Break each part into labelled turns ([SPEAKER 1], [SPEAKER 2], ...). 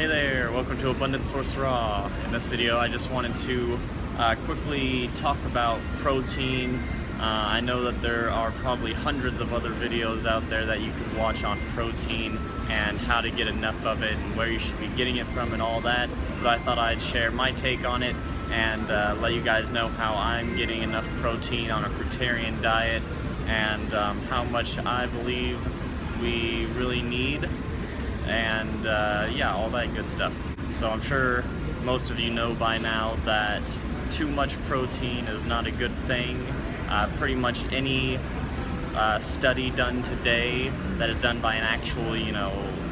[SPEAKER 1] Hey there, welcome to Abundant Source Raw. In this video I just wanted to quickly talk about protein. I know that there are probably hundreds of other videos out there that you could watch on protein and how to get enough of it and where you should be getting it from and all that, but I thought I'd share my take on it and let you guys know how I'm getting enough protein on a fruitarian diet and how much I believe we really need, and yeah, all that good stuff. So I'm sure most of you know by now that too much protein is not a good thing. Pretty much any study done today that is done by an actual,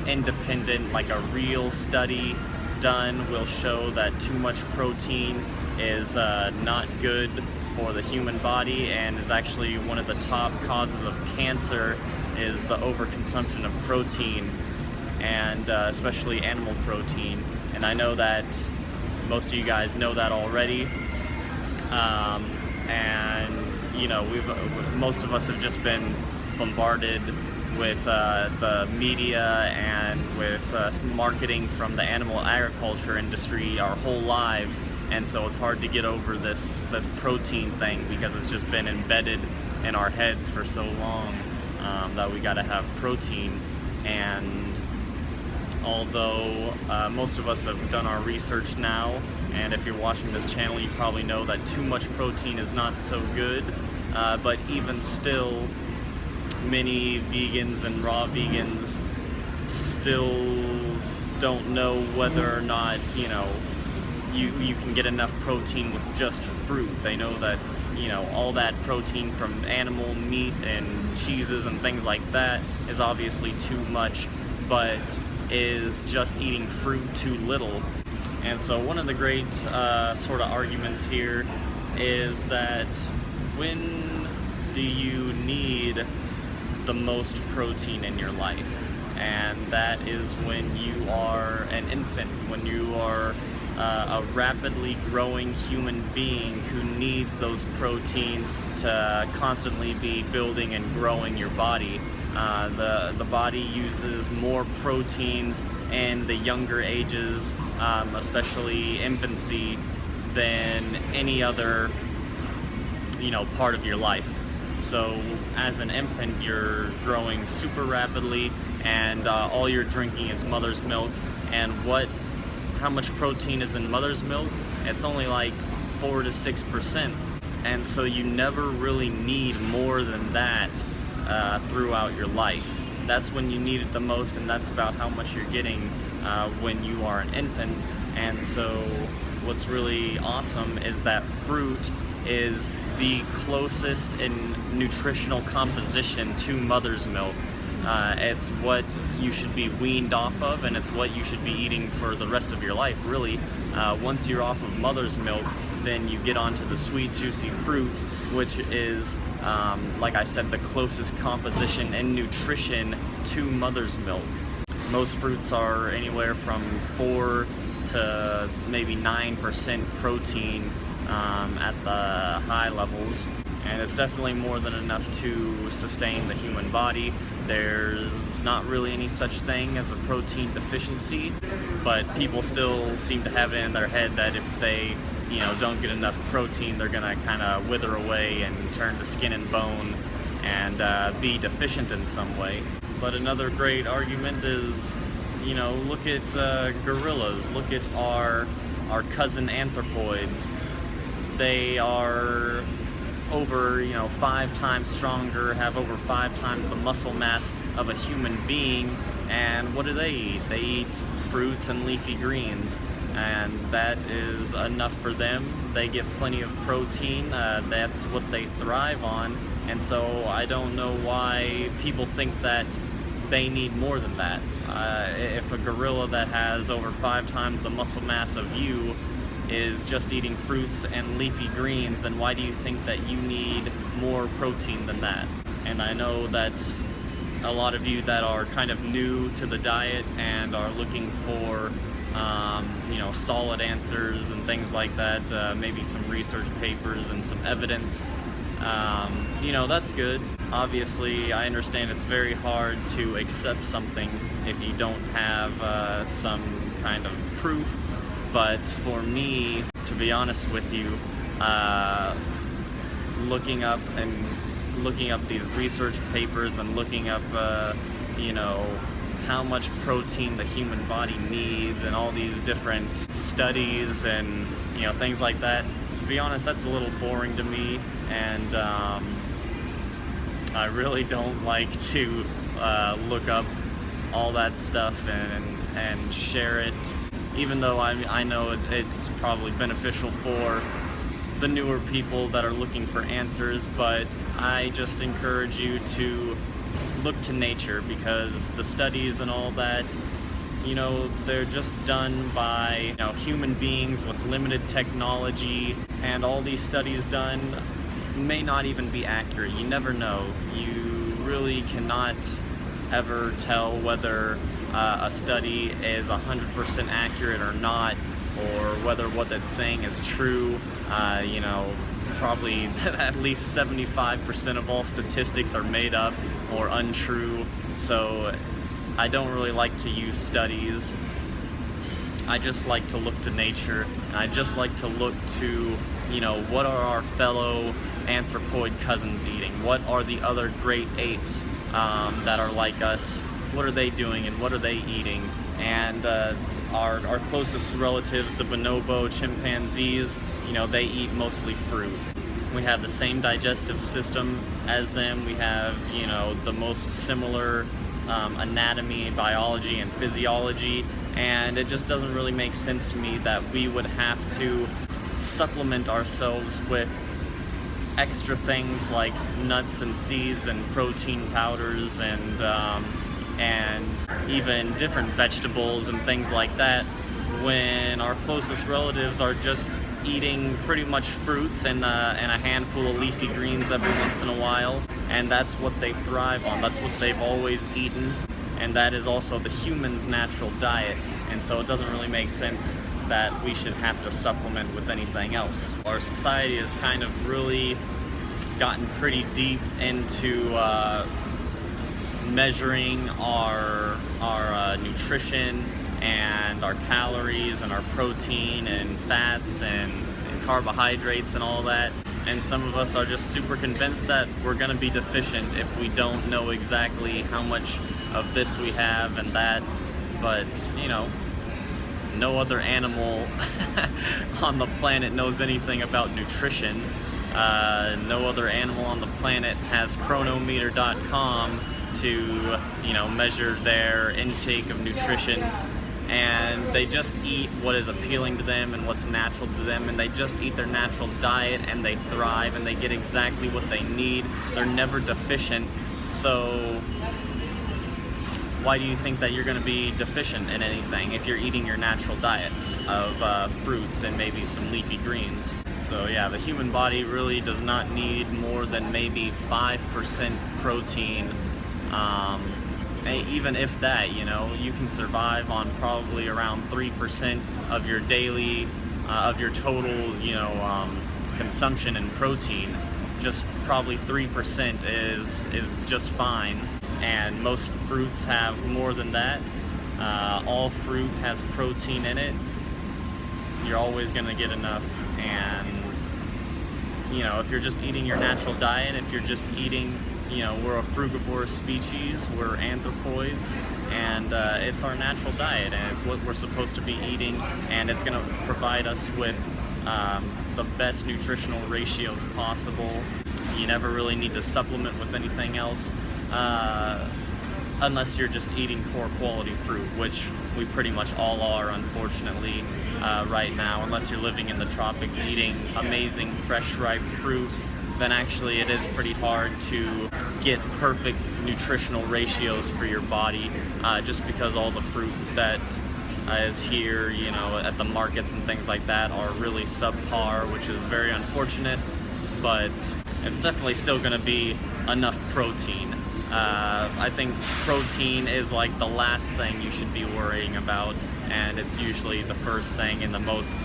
[SPEAKER 1] independent, like a real study done, will show that too much protein is not good for the human body, and is actually one of the top causes of cancer is the overconsumption of protein, and especially animal protein. And I know that most of you guys know that already, and most of us have just been bombarded with the media and with marketing from the animal agriculture industry our whole lives, and so it's hard to get over this protein thing because it's just been embedded in our heads for so long that we gotta have protein. And although most of us have done our research now, and if you're watching this channel you probably know that too much protein is not so good, but even still many vegans and raw vegans still don't know whether or not you can get enough protein with just fruit. They know that all that protein from animal meat and cheeses and things like that is obviously too much, but is just eating fruit too little. And so one of the great sort of arguments here is that when do you need the most protein in your life? And that is when you are an infant, when you are a rapidly growing human being who needs those proteins to constantly be building and growing your body. The body uses more proteins in the younger ages, especially infancy, than any other part of your life. So as an infant you're growing super rapidly, and all you're drinking is mother's milk. And how much protein is in mother's milk? It's only like 4 to 6%, and so you never really need more than that throughout your life. That's when you need it the most, and that's about how much you're getting when you are an infant. And so what's really awesome is that fruit is the closest in nutritional composition to mother's milk. It's what you should be weaned off of, and it's what you should be eating for the rest of your life, really. Once you're off of mother's milk, then you get onto the sweet, juicy fruits, which is, like I said, the closest composition and nutrition to mother's milk. Most fruits are anywhere from 4 to maybe 9% protein at the high levels, and it's definitely more than enough to sustain the human body. There's not really any such thing as a protein deficiency, but people still seem to have it in their head that if they don't get enough protein, they're gonna kind of wither away and turn to skin and bone and be deficient in some way. But another great argument is, look at gorillas, look at our cousin anthropoids. They are over 5 times stronger, have over 5 times the muscle mass of a human being, and what do they eat? They eat fruits and leafy greens, and that is enough for them. They get plenty of protein. That's what they thrive on, and so I don't know why people think that they need more than that. If a gorilla that has over 5 times the muscle mass of you is just eating fruits and leafy greens, then why do you think that you need more protein than that? And I know that a lot of you that are kind of new to the diet and are looking for solid answers and things like that, maybe some research papers and some evidence, that's good, obviously I understand it's very hard to accept something if you don't have some kind of proof, but for me, to be honest with you, looking up these research papers and looking up you know, how much protein the human body needs and all these different studies and, you know, things like that, to be honest, that's a little boring to me, and I really don't like to look up all that stuff and share it, even though I know it's probably beneficial for the newer people that are looking for answers. But I just encourage you to look to nature, because the studies and all that, you know, they're just done by, you know, human beings with limited technology, and all these studies done may not even be accurate. You never know. You really cannot ever tell whether a study is 100% accurate or not, or whether what it's saying is true. You know, probably at least 75% of all statistics are made up or untrue. So I don't really like to use studies. I just like to look to nature, and I just like to look to, you know, what are our fellow anthropoid cousins eating? What are the other great apes that are like us? What are they doing and what are they eating? And our closest relatives, the bonobo chimpanzees, you know, they eat mostly fruit. We have the same digestive system as them. We have, you know, the most similar anatomy, biology, and physiology, and it just doesn't really make sense to me that we would have to supplement ourselves with extra things like nuts and seeds and protein powders and even different vegetables and things like that, when our closest relatives are just eating pretty much fruits and a handful of leafy greens every once in a while, and that's what they thrive on. That's what they've always eaten, and that is also the human's natural diet. And so it doesn't really make sense that we should have to supplement with anything else. Our society has kind of really gotten pretty deep into measuring our nutrition and our calories and our protein and fats and carbohydrates and all that. And some of us are just super convinced that we're going to be deficient if we don't know exactly how much of this we have and that. But, you know, no other animal on the planet knows anything about nutrition. No other animal on the planet has chronometer.com to, you know, measure their intake of nutrition, and they just eat what is appealing to them and what's natural to them, and they just eat their natural diet, and they thrive and they get exactly what they need. They're never deficient. So why do you think that you're going to be deficient in anything if you're eating your natural diet of fruits and maybe some leafy greens? So yeah, the human body really does not need more than maybe 5% protein. Even if that, you know, you can survive on probably around 3% of your daily, of your total, you know, consumption in protein. Just probably 3% is just fine. And most fruits have more than that. All fruit has protein in it. You're always gonna get enough. And, you know, if you're just eating your natural diet, if you're just eating, you know, we're a frugivore species, we're anthropoids, and it's our natural diet, and it's what we're supposed to be eating, and it's going to provide us with the best nutritional ratios possible. You never really need to supplement with anything else, unless you're just eating poor quality fruit, which we pretty much all are, unfortunately, right now. Unless you're living in the tropics eating amazing fresh ripe fruit, then actually it is pretty hard to get perfect nutritional ratios for your body, just because all the fruit that is here, you know, at the markets and things like that are really subpar, which is very unfortunate, but it's definitely still going to be enough protein. I think protein is like the last thing you should be worrying about, and it's usually the first thing and the most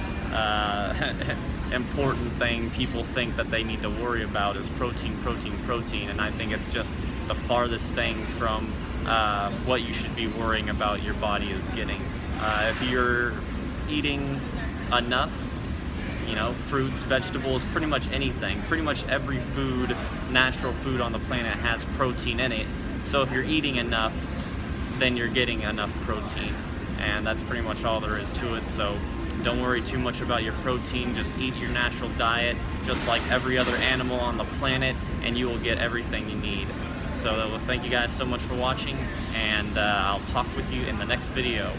[SPEAKER 1] important thing people think that they need to worry about is protein, protein, protein, and I think it's just the farthest thing from what you should be worrying about your body is getting. If you're eating enough, you know, fruits, vegetables, pretty much anything, pretty much every food, natural food on the planet has protein in it. So if you're eating enough, then you're getting enough protein, and that's pretty much all there is to it. So don't worry too much about your protein, just eat your natural diet just like every other animal on the planet, and you will get everything you need. So thank you guys so much for watching, and I'll talk with you in the next video.